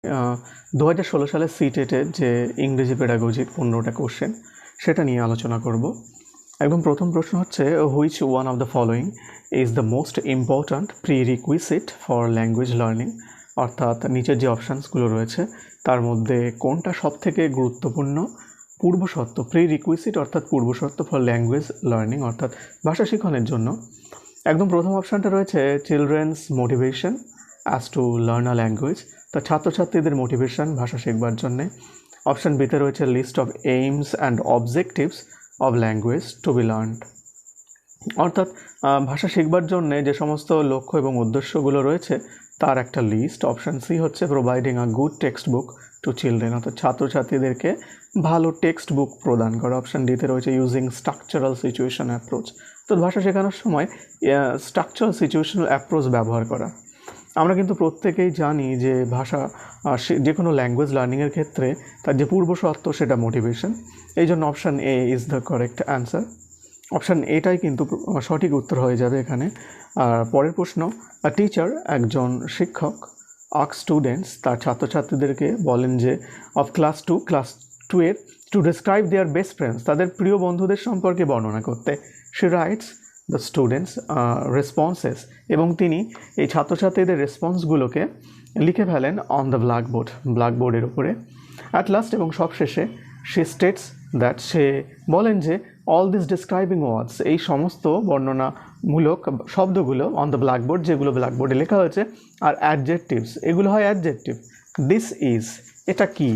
2016 সালে সিটেটের যে ইংরেজি পেডাগজির 15টা কোশ্চেন সেটা নিয়ে আলোচনা করব। একদম প্রথম প্রশ্ন হচ্ছে, which one of the following is the most important prerequisite for language learning. অর্থাৎ নিচের যে অপশানসগুলো রয়েছে তার মধ্যে কোনটা সবথেকে গুরুত্বপূর্ণ পূর্বশর্ত, প্রিরিকুইসিট অর্থাৎ পূর্বশর্ত ফর ল্যাঙ্গুয়েজ লার্নিং অর্থাৎ ভাষা শিখনের জন্য। একদম প্রথম অপশানটা রয়েছে children's motivation as to learn a language, তা ছাত্রছাত্রীদের মোটিভেশন ভাষা শিখবার জন্যে। অপশান বিতে রয়েছে list of aims and objectives of language to be learned, অর্থাৎ ভাষা শিখবার জন্যে যে সমস্ত লক্ষ্য এবং উদ্দেশ্যগুলো রয়েছে তার একটা লিস্ট। অপশান সি হচ্ছে providing a good textbook to children, অর্থাৎ ছাত্রছাত্রীদেরকে ভালো টেক্সট বুক প্রদান করা। অপশান ডিতে রয়েছে ইউজিং স্ট্রাকচারাল সিচুয়েশন অ্যাপ্রোচ, তো ভাষা শেখানোর সময় স্ট্রাকচারাল সিচুয়েশনাল অ্যাপ্রোচ ব্যবহার করা। আমরা কিন্তু প্রত্যেকেই জানি যে ভাষা যে কোনো ল্যাঙ্গুয়েজ লার্নিংয়ের ক্ষেত্রে তার যে পূর্বশর্ত সেটা মোটিভেশন, এই জন্য option A is the correct answer. Option এটাই কিন্তু সঠিক উত্তর হয়ে যাবে এখানে। আর পরের প্রশ্ন, টিচার একজন শিক্ষক আক স্টুডেন্টস তার ছাত্রছাত্রীদেরকে বলেন যে অফ ক্লাস 2 এর to describe their best friends, তাদের প্রিয় বন্ধুদের সম্পর্কে বর্ণনা করতে। She rights the students responses, এবং তিনি এই ছাত্রছাত্রীদের রেসপন্সগুলোকে লিখে ফেলেন অন দ্য ব্ল্যাকবোর্ডের উপরে। অ্যাট লাস্ট, এবং সবশেষে শি স্টেটস দ্যাট, সে বলেন যে অল দিস ডিসক্রাইবিং ওয়ার্ডস, এই সমস্ত বর্ণনামূলক শব্দগুলো অন দ্য ব্ল্যাকবোর্ড, যেগুলো ব্ল্যাকবোর্ডে লেখা হয়েছে, আর অ্যাডজেক্টিভস, এগুলো হয় অ্যাডজেক্টিভ। দিস ইজ, এটা কি?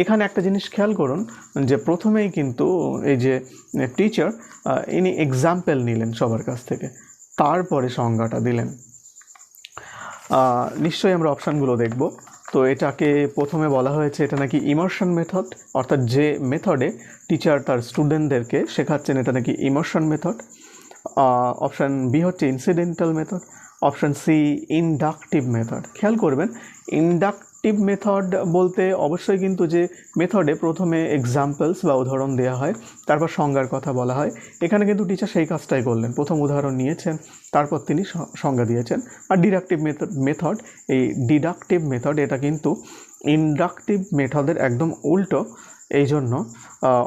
এখানে একটা জিনিস খেয়াল করুন যে প্রথমেই কিন্তু এই যে টিচার ইনি এক্সাম্পল নিলেন সবার কাছ থেকে, তারপরে সংজ্ঞাটা দিলেন। নিশ্চয়ই আমরা অপশানগুলো দেখব। তো এটাকে প্রথমে বলা হয়েছে এটা নাকি ইমার্শন মেথড, অর্থাৎ যে মেথডে টিচার তার স্টুডেন্টদেরকে শেখাচ্ছেন এটা নাকি ইমার্শন মেথড। অপশান বি হচ্ছে incidental method. Option C inductive method. খেয়াল করবেন, ইনডাকটিভ মেথড বলতে অবশ্যই কিন্তু যে মেথডে প্রথমে এক্সাম্পলস বা উদাহরণ দেওয়া হয়, তারপর সংজ্ঞার কথা বলা হয়। এখানে কিন্তু টিচার সেই কাজটাই করলেন, প্রথম উদাহরণ নিয়েছেন, তারপর তিনি সংজ্ঞা দিয়েছেন। আর ডিডাকটিভ মেথড এটা কিন্তু ইনডাকটিভ মেথডের একদম উল্টো, এই জন্য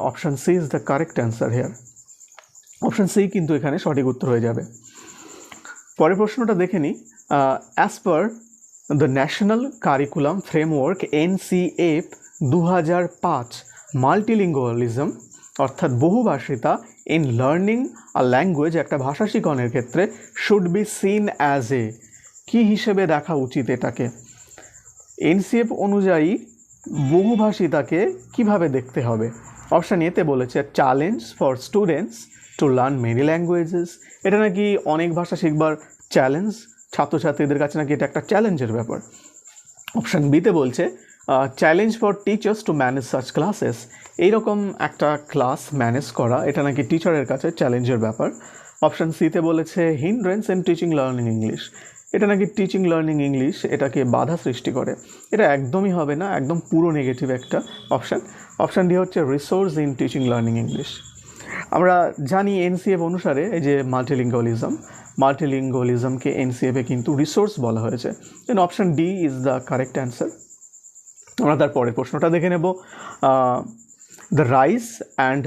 option C is the correct answer here. Option C কিন্তু এখানে সঠিক উত্তর হয়ে যাবে। পরের প্রশ্নটা দেখে নিই। As per the national curriculum framework NCF 2005, multilingualism অর্থাৎ বহুভাষিতা ইন লার্নিং আ ল্যাঙ্গুয়েজ, একটা ভাষা শিখনের ক্ষেত্রে, should be seen as a, কী হিসেবে দেখা উচিত এটাকে? NCF অনুযায়ী বহুভাষিতাকে কিভাবে দেখতে হবে? অপশান এতে বলেছে challenge for students to learn many languages, এটা নাকি অনেক ভাষা শিখবার চ্যালেঞ্জ, ছাত্রছাত্রীদের কাছে নাকি এটা একটা চ্যালেঞ্জের ব্যাপার। অপশান বিতে বলছে challenge for teachers to manage such classes, এইরকম একটা ক্লাস ম্যানেজ করা এটা নাকি টিচারের কাছে চ্যালেঞ্জের ব্যাপার। অপশান সিতে বলেছে hindrance in teaching learning English, এটা নাকি টিচিং লার্নিং ইংলিশ এটাকে বাধা সৃষ্টি করে। এটা একদমই হবে না, একদম পুরো নেগেটিভ একটা অপশান। অপশান ডি হচ্ছে resource in teaching learning English. আমরা জানি NCF অনুসারে এই যে মাল্টিলিঙ্গুয়ালিজমকে NCF-এ কিন্তু রিসোর্স বলা হয়েছে, then option D is the correct answer. আমরা তার পরের প্রশ্নটা দেখে নেব। The rise and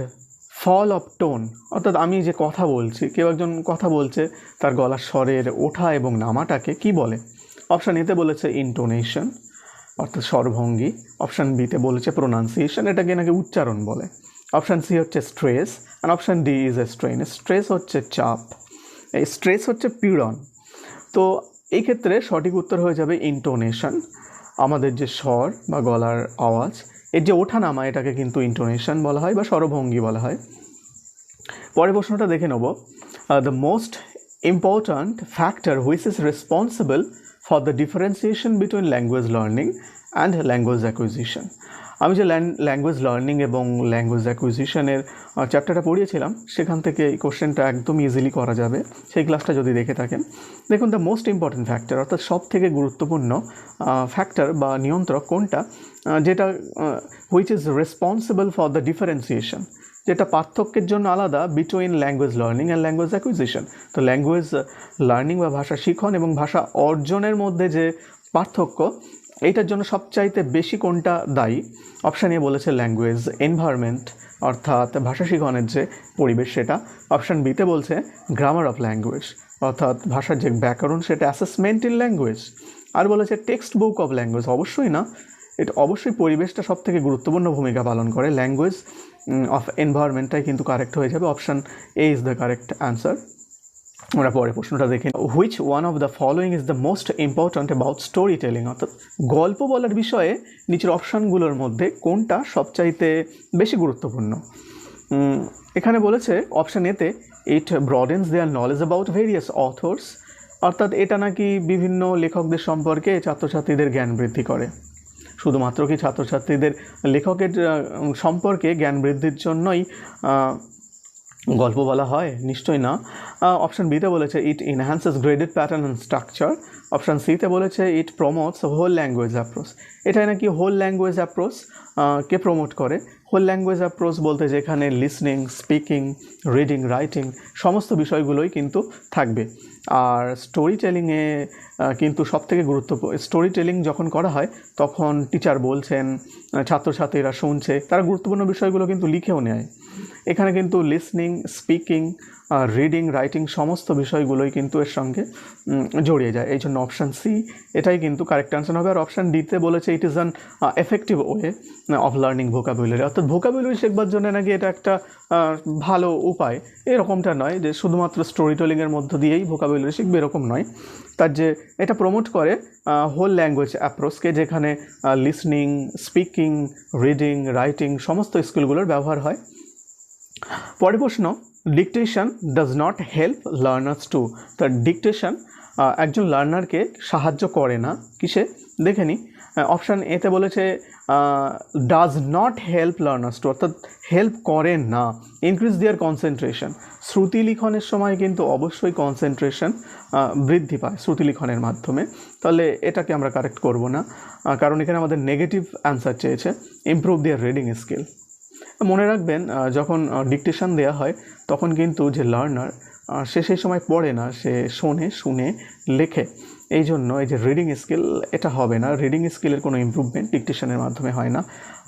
fall of tone, অর্থাৎ আমি যে কথা বলছি, কেউ একজন কথা বলছে, তার গলার স্বরের ওঠা এবং নামাটাকে কি বলে? অপশান এতে বলেছে ইন্টোনেশন অর্থাৎ স্বরভঙ্গি। অপশান বিতে বলেছে প্রোনাউন্সিয়েশন, এটাকে নাকি উচ্চারণ বলে। অপশান সি হচ্ছে স্ট্রেস, আর option D is a strain. Stress হচ্ছে চাপ, এই স্ট্রেস হচ্ছে পীড়ন। তো এই ক্ষেত্রে সঠিক উত্তর হয়ে যাবে ইন্টোনেশন। আমাদের যে স্বর বা গলার আওয়াজ, এর যে ওঠা নামা, এটাকে কিন্তু ইন্টোনেশন বলা হয় বা স্বরভঙ্গি বলা হয়। পরের প্রশ্নটা দেখে নেব। The most important factor which is responsible for the differentiation between language learning and language acquisition. আমি যে ল্যাঙ্গুয়েজ লার্নিং এবং ল্যাঙ্গুয়েজ অ্যাকুইজিশনের চ্যাপ্টারটা পড়িয়েছিলাম, সেখান থেকে এই কোশ্চেনটা একদম ইজিলি করা যাবে সেই ক্লাসটা যদি দেখে থাকেন। দেখুন, দ্য মোস্ট ইম্পর্ট্যান্ট ফ্যাক্টর অর্থাৎ সব থেকে গুরুত্বপূর্ণ ফ্যাক্টর বা নিয়ন্ত্রক কোনটা, যেটা which is responsible for the differentiation, যেটা পার্থক্যের জন্য আলাদা between language learning and language acquisition. তো ল্যাঙ্গুয়েজ লার্নিং বা ভাষা শিখন এবং ভাষা অর্জনের মধ্যে যে পার্থক্য, এইটার জন্য সবচাইতে বেশি কোনটা দায়ী? অপশান এ বলেছে ল্যাঙ্গুয়েজ এনভায়রনমেন্ট, অর্থাৎ ভাষা শিখনের যে পরিবেশ সেটা। অপশান বিতে বলছে গ্রামার অফ ল্যাঙ্গুয়েজ, অর্থাৎ ভাষার যে ব্যাকরণ সেটা অ্যাসেসমেন্ট ইন ল্যাঙ্গুয়েজ। আর বলেছে টেক্সট বুক অফ ল্যাঙ্গুয়েজ, অবশ্যই না, এটা অবশ্যই পরিবেশটা সব থেকে গুরুত্বপূর্ণ ভূমিকা পালন করে। ল্যাঙ্গুয়েজ অফ এনভায়রনমেন্টটাই কিন্তু কারেক্ট হয়ে যাবে। Option A is the correct answer. আমরা পরে প্রশ্নটা দেখি, which one of the following is the most important about story telling, অর্থাৎ গল্প বলার বিষয়ে নিচের অপশানগুলোর মধ্যে কোনটা সবচাইতে বেশি গুরুত্বপূর্ণ? এখানে বলেছে অপশান এতে it broadens their knowledge about various authors, অর্থাৎ এটা নাকি বিভিন্ন লেখকদের সম্পর্কে ছাত্রছাত্রীদের জ্ঞান বৃদ্ধি করে। শুধুমাত্র কি ছাত্রছাত্রীদের লেখকের সম্পর্কে জ্ঞান বৃদ্ধির জন্যই গল্প বলা হয়? নিশ্চয়ই না। অপশান বিতে বলেছে it enhances graded pattern and structure. Option সিতে বলেছে it promotes whole language approach. এটাই নাকি হোল ল্যাঙ্গুয়েজ অ্যাপ্রোচ কে প্রমোট করে। হোল ল্যাঙ্গুয়েজ অ্যাপ্রোচ বলতে যেখানে লিসনিং, স্পিকিং, রিডিং, রাইটিং সমস্ত বিষয়গুলোই কিন্তু থাকবে। আর স্টোরি টেলিংয়ে কিন্তু সবথেকে গুরুত্বপূর্ণ, স্টোরি টেলিং যখন করা হয় তখন টিচার বলছেন, ছাত্রছাত্রীরা শুনছে, তারা গুরুত্বপূর্ণ বিষয়গুলো কিন্তু লিখেও নেয়। এখানে কিন্তু লিসনিং, স্পিকিং, রিডিং, রাইটিং সমস্ত বিষয়গুলোই কিন্তু এর সঙ্গে জড়িয়ে যায়। এই জন্য অপশান সি এটাই কিন্তু কারেক্ট অ্যান্সার হবে। আর অপশান ডিতে বলেছে it is an effective way of learning vocabulary, অর্থাৎ ভোকাবুলারি শেখবার জন্য নাকি এটা একটা ভালো উপায়। এরকমটা নয় যে শুধুমাত্র স্টোরি টেলিংয়ের মধ্য দিয়েই ভোকাবুলারি শিখবে, এরকম নয়। তার যে এটা প্রমোট করে হোল ল্যাঙ্গুয়েজ অ্যাপ্রোচকে, যেখানে লিসনিং, স্পিকিং, রিডিং, রাইটিং সমস্ত স্কিলগুলোর ব্যবহার হয়। পরের প্রশ্ন, dictation does not help learners two. তার ডিকটেশন একজন লার্নারকে সাহায্য করে না কিসে? দেখে নিই। অপশান এতে বলেছে does not help learners two, অর্থাৎ হেল্প করে না। ইনক্রিজ দেয়ার কনসেন্ট্রেশন, শ্রুতি লিখনের সময় কিন্তু অবশ্যই কনসেন্ট্রেশন বৃদ্ধি পায় শ্রুতি লিখনের মাধ্যমে। তাহলে এটাকে আমরা কারেক্ট করব না, কারণ এখানে আমাদের নেগেটিভ অ্যান্সার চেয়েছে। Improve their reading skill. মনে রাখবেন যখন ডিকটেশন দেওয়া হয় তখন কিন্তু যে লার্নার সে সেই সময় পড়ে না, সে শোনে, শুনে লেখে। এই জন্য এই যে রিডিং স্কিল এটা হবে না। রিডিং স্কিলের কোনো ইমপ্রুভমেন্ট ডিকটেশনের মাধ্যমে হয় না।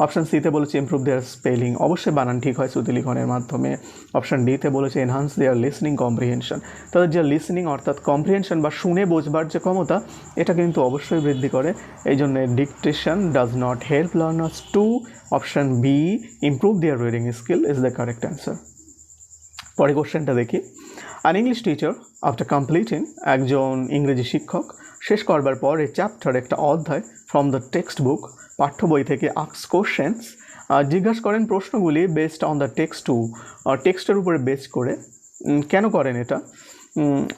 অপশান সিতে বলেছে ইমপ্রুভ দেয়ার স্পেলিং, অবশ্যই বানান ঠিক হয় শ্রুতি লিখনের মাধ্যমে। অপশান ডিতে বলেছে এনহান্স দেয়ার লিসনিং কম্প্রিহেনশন, তাদের যে লিসনিং অর্থাৎ কম্প্রিহেনশন বা শুনে বোঝবার যে ক্ষমতা এটা কিন্তু অবশ্যই বৃদ্ধি করে। এই জন্য dictation does not help learners to, option B improve their reading skill is the correct answer. পরে কোশ্চেনটা দেখি। An English teacher after completing, একজন ইংরেজি শিক্ষক শেষ করবার পর এই চ্যাপ্টার একটা অধ্যায় ফ্রম দ্য টেক্সট বুক, পাঠ্য বই থেকে আস্ক কোশ্চেন্স, জিজ্ঞাসা করেন প্রশ্নগুলি based on the text to, টেক্সটের উপরে বেস করে। কেন করেন এটা?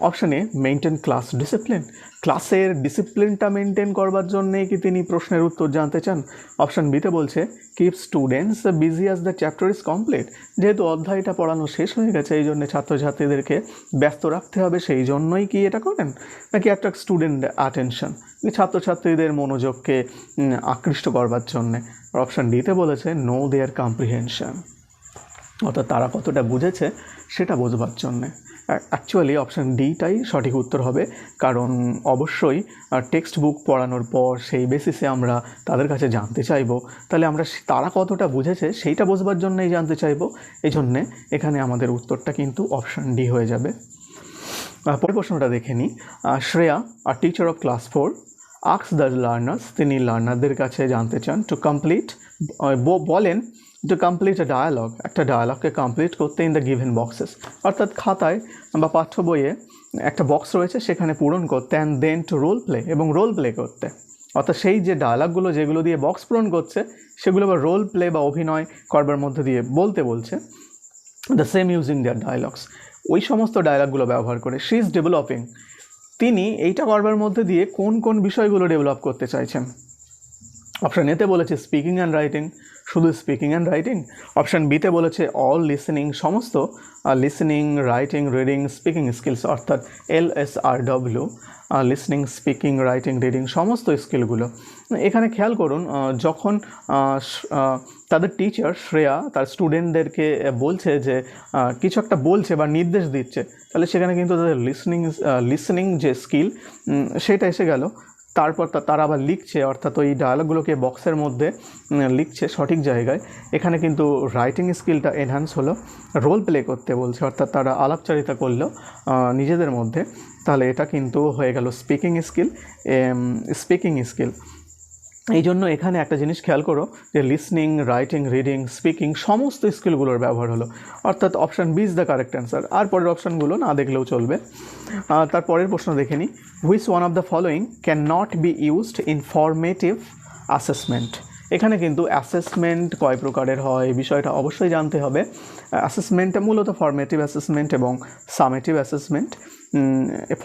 Option A maintain class discipline, ক্লাসের ডিসিপ্লিনটা মেনটেন করবার জন্যেই কি তিনি প্রশ্নের উত্তর জানতে চান। অপশান বিতে বলছে keep students busy as the chapter is complete, যেহেতু অধ্যায়টা পড়ানো শেষ হয়ে গেছে এই জন্য ছাত্রছাত্রীদেরকে ব্যস্ত রাখতে হবে, সেই জন্যই কি এটা করেন। নাকি অ্যাট্রাক্ট স্টুডেন্ট অ্যাটেনশন, ছাত্রছাত্রীদের মনোযোগকে আকৃষ্ট করবার জন্যে। অপশান ডিতে বলেছে নো দেয়ার কম্প্রিহেনশন, অর্থাৎ তারা কতটা বুঝেছে সেটা বোঝবার জন্যে। অ্যাকচুয়ালি অপশান ডিটাই সঠিক উত্তর হবে, কারণ অবশ্যই টেক্সট বুক পড়ানোর পর সেই বেসিসে আমরা তাদের কাছে জানতে চাইবো, তাহলে আমরা তারা কতটা বুঝেছে সেইটা বোঝবার জন্যই জানতে চাইবো। এই জন্যে এখানে আমাদের উত্তরটা কিন্তু অপশান ডি হয়ে যাবে। পরের প্রশ্নটা দেখে নিই। শ্রেয়া আর teacher of class 4 ask the learners, তিনি লার্নারদের কাছে জানতে চান টু কমপ্লিট, বলেন টু কমপ্লিট এ ডায়ালগ, একটা ডায়ালগকে কমপ্লিট করতে ইন দ্য গিভেন বক্সেস, অর্থাৎ খাতায় বা পাঠ্য বইয়ে একটা বক্স রয়েছে সেখানে পূরণ করতে, and then to role play, এবং রোল প্লে করতে। অর্থাৎ সেই যে ডায়ালগগুলো যেগুলো দিয়ে বক্স পূরণ করছে সেগুলো আবার রোল প্লে বা অভিনয় করবার মধ্যে দিয়ে বলতে বলছে। The same using their dialogues, ওই সমস্ত ডায়ালগগুলো ব্যবহার করে। শি ইজ ডেভেলপিং, তিনি এইটা করবার মধ্যে দিয়ে কোন কোন বিষয়গুলো ডেভেলপ করতে চাইছেন। অপশান এতে বলেছে স্পিকিং অ্যান্ড রাইটিং, শুধু স্পিকিং অ্যান্ড রাইটিং। অপশান বিতে বলেছে অল লিসেনিং, সমস্ত listening, writing, reading, speaking skills, অর্থাৎ LSRW, listening, speaking, writing, reading সমস্ত স্কিলগুলো। এখানে খেয়াল করুন, যখন তাদের টিচার শ্রেয়া তার স্টুডেন্টদেরকে বলছে যে কিছু একটা বলছে বা নির্দেশ দিচ্ছে, তাহলে সেখানে কিন্তু তাদের লিসনিং যে স্কিল সেটা এসে গেল। তারপর তারা আবার লিখছে, অর্থাৎ ওই ডায়ালগুলোকে বক্সের মধ্যে লিখছে সঠিক জায়গায়, এখানে কিন্তু রাইটিং স্কিলটা এনহ্যান্স হলো। রোল প্লে করতে বলছে, অর্থাৎ তারা আলাপচারিতা করলো নিজেদের মধ্যে, তাহলে এটা কিন্তু হয়ে গেল স্পিকিং স্কিল। এই জন্য এখানে একটা জিনিস খেয়াল করো যে লিসনিং, রাইটিং, রিডিং, স্পিকিং সমস্ত স্কিলগুলোর ব্যবহার হলো, অর্থাৎ option B is the correct answer. আর পরের অপশানগুলো না দেখলেও চলবে। তারপরের প্রশ্ন দেখে নিই, which one of the following can not be used in formative assessment. এখানে কিন্তু অ্যাসেসমেন্ট কয় প্রকারের হয় বিষয়টা অবশ্যই জানতে হবে। অ্যাসেসমেন্টটা মূলত ফর্মেটিভ অ্যাসেসমেন্ট এবং সামেটিভ অ্যাসেসমেন্ট।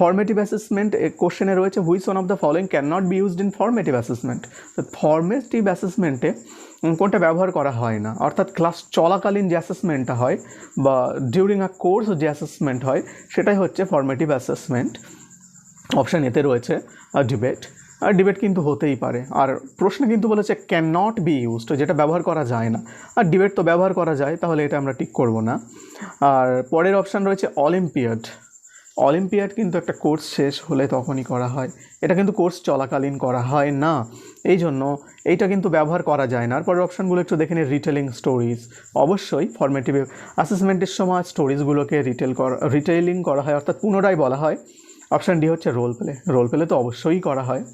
ফর্মেটিভ অ্যাসেসমেন্ট কোশ্চেনে রয়েছে which one of the following can not be used in formative assessment. তো ফর্মেটিভ অ্যাসেসমেন্টে কোনটা ব্যবহার করা হয় না, অর্থাৎ ক্লাস চলাকালীন যে অ্যাসেসমেন্টটা হয় বা ডিউরিং আ কোর্স যে অ্যাসেসমেন্ট হয় সেটাই হচ্ছে ফর্মেটিভ অ্যাসেসমেন্ট। অপশান এতে রয়েছে ডিবেট। আর ডিবেট কিন্তু হতেই পারে, আর প্রশ্নে কিন্তু বলেছে ক্যান নট বি ইউজড, যেটা ব্যবহার করা যায় না। আর ডিবেট তো ব্যবহার করা যায়, তাহলে এটা আমরা টিক করব না। আর পরের অপশান রয়েছে অলিম্পিয়াড কিন্তু একটা কোর্স শেষ হলে তখনই করা হয়, এটা কিন্তু কোর্স চলাকালীন করা হয় না, এই জন্য এইটা কিন্তু ব্যবহার করা যায় না। আর পরের অপশানগুলো একটু দেখে নিই, রিটেলিং স্টোরিজ, অবশ্যই ফর্মেটিভ অ্যাসেসমেন্টের সময় স্টোরিজগুলোকে রিটেলিং করা হয়, অর্থাৎ পুনরায় বলা হয়। অপশান ডি হচ্ছে রোল প্লে তো অবশ্যই করা হয়।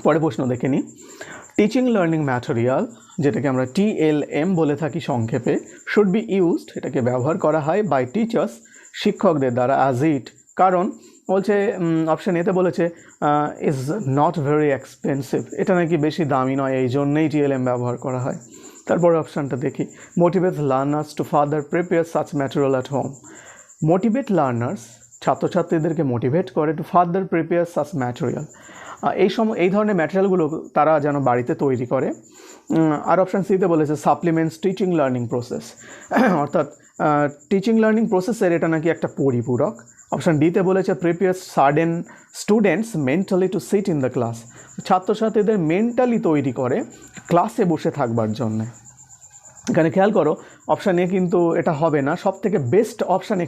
পরে প্রশ্ন দেখে নিই, টিচিং লার্নিং ম্যাটেরিয়াল, যেটাকে আমরা TLM বলে থাকি সংক্ষেপে, শুড বি ইউজড, এটাকে ব্যবহার করা হয় বাই টিচার্স, শিক্ষকদের দ্বারা, অ্যাজ ইট, কারণ বলছে অপশান এতে বলেছে ইজ নট ভেরি এক্সপেন্সিভ, এটা নাকি বেশি দামি নয়, এই জন্যেই TLM ব্যবহার করা হয়। তারপরে অপশানটা দেখি, motivate learners to further prepare such material at home. Motivate learners, ছাত্রছাত্রীদেরকে মোটিভেট করে to further prepare such material, এই ধরনের ম্যাটেরিয়ালগুলো তারা যেন বাড়িতে তৈরি করে। আর অপশান সিতে বলেছে সাপ্লিমেন্টস টিচিং লার্নিং প্রসেস, অর্থাৎ টিচিং লার্নিং প্রসেসের এটা নাকি একটা পরিপূরক। অপশান ডিতে বলেছে prepare certain students mentally to sit in the class, ছাত্রছাত্রীদের মেন্টালি তৈরি করে ক্লাসে বসে থাকবার জন্যে। এখানে খেয়াল করো অপশান এ কিন্তু এটা হবে না, সব থেকে বেস্ট অপশান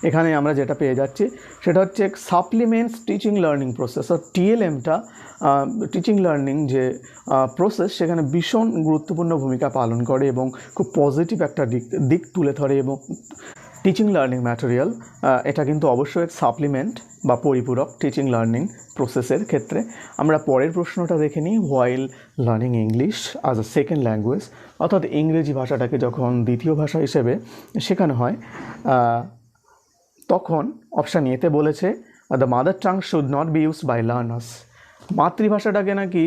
এখানে আমরা যেটা পেয়ে যাচ্ছি সেটা হচ্ছে সাপ্লিমেন্টস টিচিং লার্নিং প্রসেস। আর TLMটা টিচিং লার্নিং যে প্রসেস সেখানে ভীষণ গুরুত্বপূর্ণ ভূমিকা পালন করে এবং খুব পজিটিভ একটা দিক তুলে ধরে। এবং টিচিং লার্নিং ম্যাটেরিয়াল এটা কিন্তু অবশ্যই সাপ্লিমেন্ট বা পরিপূরক টিচিং লার্নিং প্রসেসের ক্ষেত্রে। আমরা পরের প্রশ্নটা দেখে নিই, while learning English as a second language, অর্থাৎ ইংরেজি ভাষাটাকে যখন দ্বিতীয় ভাষা হিসেবে শেখানো হয় তখন অপশান এতে বলেছে the mother tongue should not be used by learners, মাতৃভাষাটাকে নাকি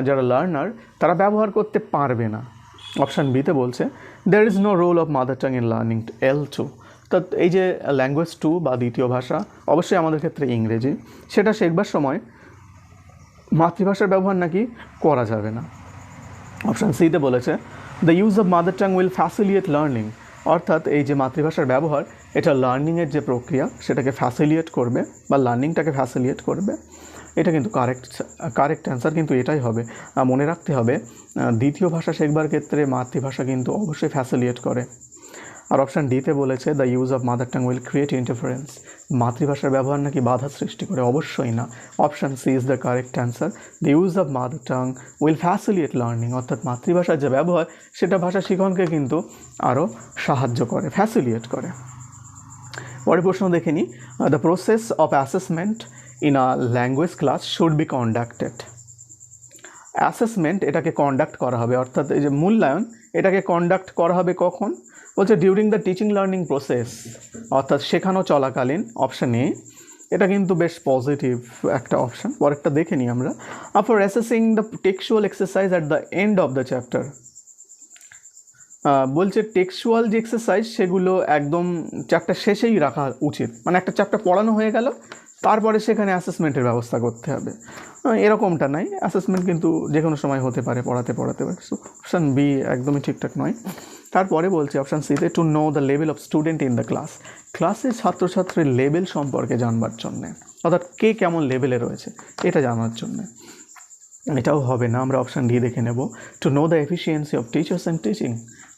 যারা লার্নার তারা ব্যবহার করতে পারবে না। অপশান বিতে বলছে there is no role of mother tongue in learning L2, তো এই যে ল্যাঙ্গুয়েজ 2 বা দ্বিতীয় ভাষা অবশ্যই আমাদের ক্ষেত্রে ইংরেজি, সেটা শেখবার সময় মাতৃভাষার ব্যবহার নাকি করা যাবে না। অপশান সিতে বলেছে the use of mother tongue will facilitate learning, অর্থাৎ এই যে মাতৃভাষার ব্যবহার এটা লার্নিংয়ের যে প্রক্রিয়া সেটাকে ফ্যাসিলিয়েট করবে বা লার্নিংটাকে ফ্যাসিলিয়েট করবে। এটা কিন্তু কারেক্ট অ্যান্সার কিন্তু এটাই হবে। মনে রাখতে হবে দ্বিতীয় ভাষা শেখবার ক্ষেত্রে মাতৃভাষা কিন্তু অবশ্যই ফ্যাসিলিয়েট করে। আর অপশান ডিতে বলেছে the use of mother tongue will create interference, মাতৃভাষার ব্যবহার নাকি বাধা সৃষ্টি করে, অবশ্যই না। Option C is the correct answer, the use of mother tongue will facilitate learning, অর্থাৎ মাতৃভাষার যে ব্যবহার সেটা ভাষা শিখনকে কিন্তু আরও সাহায্য করে, ফ্যাসিলিয়েট করে। পরের প্রশ্ন দেখে নিই, the process of assessment in a language class should be conducted. Assessment এটাকে কন্ডাক্ট করা হবে, অর্থাৎ এই যে মূল্যায়ন এটাকে কন্ডাক্ট করা হবে কখন, বলছে during the teaching learning process, অর্থাৎ শেখানো চলাকালীন। অপশান এ, এটা কিন্তু বেশ পজিটিভ একটা অপশান। পরেরটা দেখে নিই আমরা, for assessing the textual exercise at the end of the chapter, বলছে টেক্সচুয়াল যে এক্সারসাইজ সেগুলো একদম চ্যাপ্টার শেষেই রাখা উচিত, মানে একটা চ্যাপ্টার পড়ানো হয়ে গেল তারপরে সেখানে অ্যাসেসমেন্টের ব্যবস্থা করতে হবে, এরকমটা নাই। অ্যাসেসমেন্ট কিন্তু যে কোনো সময় হতে পারে, পড়াতে পারে। সো অপশান বি একদমই ঠিকঠাক নয়। তারপরে বলছে অপশান সিতে to know the level of student in the class, ক্লাসের ছাত্রছাত্রীর লেভেল সম্পর্কে জানবার জন্যে, অর্থাৎ কে কেমন লেভেলে রয়েছে এটা জানার জন্যে। এটাও হবে না, আমরা অপশান ডি দেখে নেব, to know the efficiency of teachers and teaching,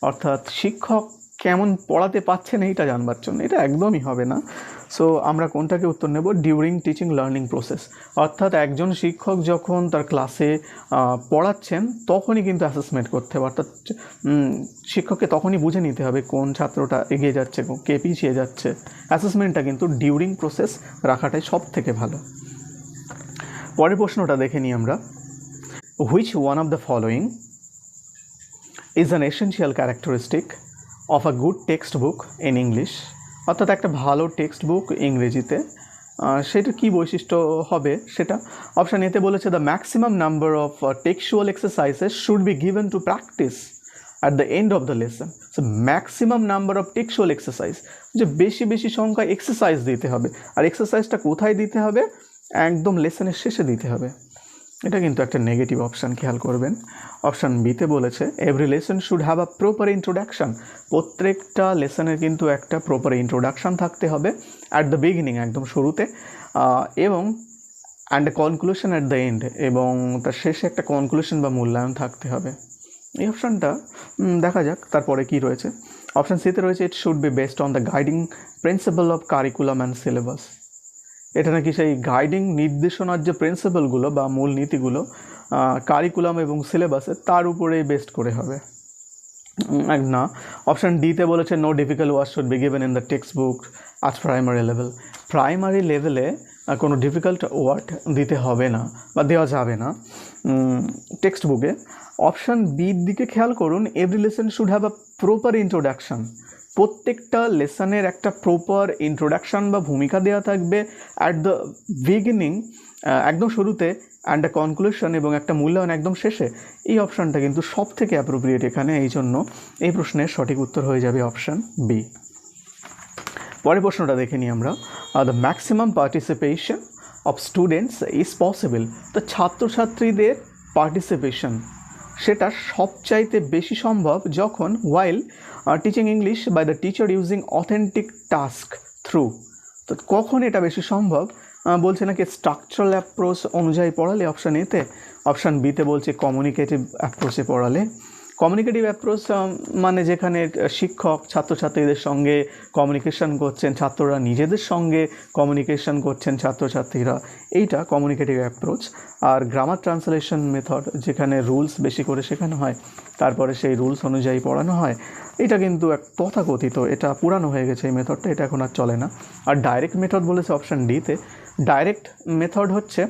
অর্থাৎ শিক্ষক কেমন পড়াতে পাচ্ছেন এইটা জানবার জন্য, এটা একদমই হবে না। সো আমরা কোনটাকে উত্তর নেব? ডিউরিং টিচিং লার্নিং প্রসেস, অর্থাৎ একজন শিক্ষক যখন তার ক্লাসে পড়াচ্ছেন তখনই কিন্তু অ্যাসেসমেন্ট করতে হবে, অর্থাৎ শিক্ষককে তখনই বুঝে নিতে হবে কোন ছাত্রটা এগিয়ে যাচ্ছে, কে পিছিয়ে যাচ্ছে। অ্যাসেসমেন্টটা কিন্তু ডিউরিং প্রসেস রাখাটাই সব থেকে ভালো। পরের প্রশ্নটা দেখে নিই আমরা। Which one of the following is an essential characteristic of a good text book in English, অর্থাৎ একটা ভালো টেক্সট বুক ইংরেজিতে সেটা কী বৈশিষ্ট্য হবে সেটা। অপশান এতে বলেছে the maximum number of textual exercises should be given to practice at the end of the lesson. So maximum number of textual exercise, যে বেশি বেশি সংখ্যায় এক্সারসাইজ দিতে হবে, আর এক্সারসাইজটা কোথায় দিতে হবে? একদম লেসনের শেষে দিতে হবে। এটা কিন্তু একটা নেগেটিভ অপশান, খেয়াল করবেন। অপশান বিতে বলেছে every lesson should have a proper introduction, প্রত্যেকটা লেসনের কিন্তু একটা প্রপার ইন্ট্রোডাকশান থাকতে হবে অ্যাট দ্য বিগিনিং, একদম শুরুতে, এবং and a conclusion at the end, এবং তার শেষে একটা কনক্লুশন বা মূল্যায়ন থাকতে হবে। এই অপশানটা দেখা যাক তারপরে কি রয়েছে। অপশান সিতে রয়েছে it should be based on the guiding principal of curriculum and syllabus, এটা নাকি সেই গাইডিং নির্দেশনার যে প্রিন্সিপালগুলো বা মূল নীতিগুলো কারিকুলাম এবং সিলেবাসে তার উপরেই বেস্ট করে হবে না। অপশান ডিতে বলেছে no difficult word should be given in the textbook at primary level, primary লেভেলে কোনো ডিফিকাল্ট ওয়ার্ড দিতে হবে না বা দেওয়া যাবে না টেক্সট বুকে। অপশান বির দিকে খেয়াল করুন, every lesson should have a proper introduction, প্রত্যেকটা লেসনের একটা প্রপার ইন্ট্রোডাকশান বা ভূমিকা দেওয়া থাকবে অ্যাট দ্য বিগিনিং, একদম শুরুতে, অ্যান্ড আ কনক্লুশন এবং একটা মূল্যায়ন একদম শেষে। এই অপশানটা কিন্তু সব থেকে অ্যাপ্রোপ্রিয়েট এখানে, এই জন্য এই প্রশ্নের সঠিক উত্তর হয়ে যাবে অপশান বি। পরের প্রশ্নটা দেখে নিই আমরা। The maximum participation of students is possible, তো ছাত্রছাত্রীদের পার্টিসিপেশন সেটা সবচাইতে বেশি সম্ভব যখন while teaching English by the teacher using authentic task through, তো কখন এটা বেশি সম্ভব? বলছে নাকি স্ট্রাকচারাল অ্যাপ্রোচ অনুযায়ী পড়ালে অপশান এতে, অপশান বিতে বলছে কমিউনিকেটিভ অ্যাপ্রোচে পড়ালে। কমিউনিকেটিভ অ্যাপ্রোচ মানে যেখানে শিক্ষক ছাত্রছাত্রীদের সঙ্গে কমিউনিকেশন করছেন, ছাত্ররা নিজেদের সঙ্গে কমিউনিকেশন করছেন ছাত্রছাত্রীরা, এইটা কমিউনিকেটিভ অ্যাপ্রোচ। আর গ্রামার ট্রান্সলেশন মেথড, যেখানে রুলস বেশি করে শেখানো হয়, তারপরে সেই রুলস অনুযায়ী পড়ানো হয়, এটা কিন্তু এক তথাকথিত, এটা পুরানো হয়ে গেছে এই মেথডটা, এটা এখন আর চলে না। আর ডাইরেক্ট মেথড বলেছে অপশান ডিতে। ডাইরেক্ট মেথড হচ্ছে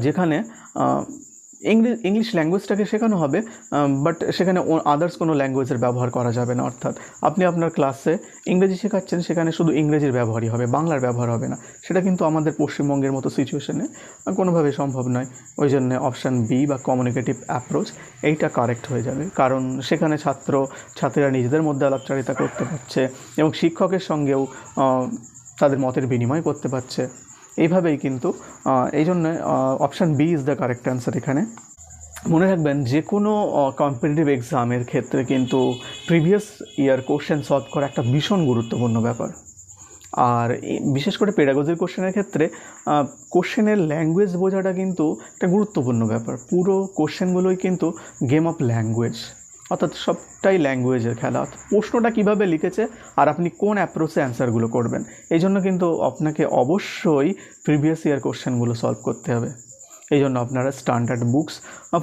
যেখানে ইংলিশ ল্যাঙ্গুয়েজটাকে শেখানো হবে, বাট সেখানে আদার্স কোনো ল্যাঙ্গুয়েজের ব্যবহার করা যাবে না, অর্থাৎ আপনি আপনার ক্লাসে ইংরেজি শেখাচ্ছেন, সেখানে শুধু ইংরেজির ব্যবহারই হবে, বাংলার ব্যবহার হবে না। সেটা কিন্তু আমাদের পশ্চিমবঙ্গের মতো সিচুয়েশনে কোনোভাবেই সম্ভব নয়। ওই জন্য অপশান বি বা কমিউনিকেটিভ অ্যাপ্রোচ এইটা কারেক্ট হয়ে যাবে, কারণ সেখানে ছাত্রীরা নিজেদের মধ্যে আলাপচারিতা করতে পারছে এবং শিক্ষকের সঙ্গেও তাদের মতের বিনিময় করতে পারছে। এইভাবেই কিন্তু এই জন্য option B is the correct answer এখানে। মনে রাখবেন, যে কোনো কম্পিটিটিভ এক্সামের ক্ষেত্রে কিন্তু প্রিভিয়াস ইয়ার কোশ্চেন সলভ করা একটা ভীষণ গুরুত্বপূর্ণ ব্যাপার। আর বিশেষ করে পেডাগজির কোশ্চেনের ক্ষেত্রে কোশ্চেনের ল্যাঙ্গুয়েজ বোঝাটা কিন্তু একটা গুরুত্বপূর্ণ ব্যাপার। পুরো কোশ্চেনগুলোই কিন্তু গেম অফ ল্যাঙ্গুয়েজ, অর্থাৎ সবটাই ল্যাঙ্গুয়েজের খেলা। প্রশ্নটা কীভাবে লিখেছে আর আপনি কোন অ্যাপ্রোচে অ্যান্সারগুলো করবেন, এই জন্য কিন্তু আপনাকে অবশ্যই প্রিভিয়াস ইয়ার কোশ্চেনগুলো সলভ করতে হবে। এই জন্য আপনারা স্ট্যান্ডার্ড বুকস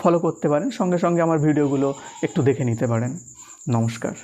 ফলো করতে পারেন, সঙ্গে সঙ্গে আমার ভিডিওগুলো একটু দেখে নিতে পারেন। নমস্কার।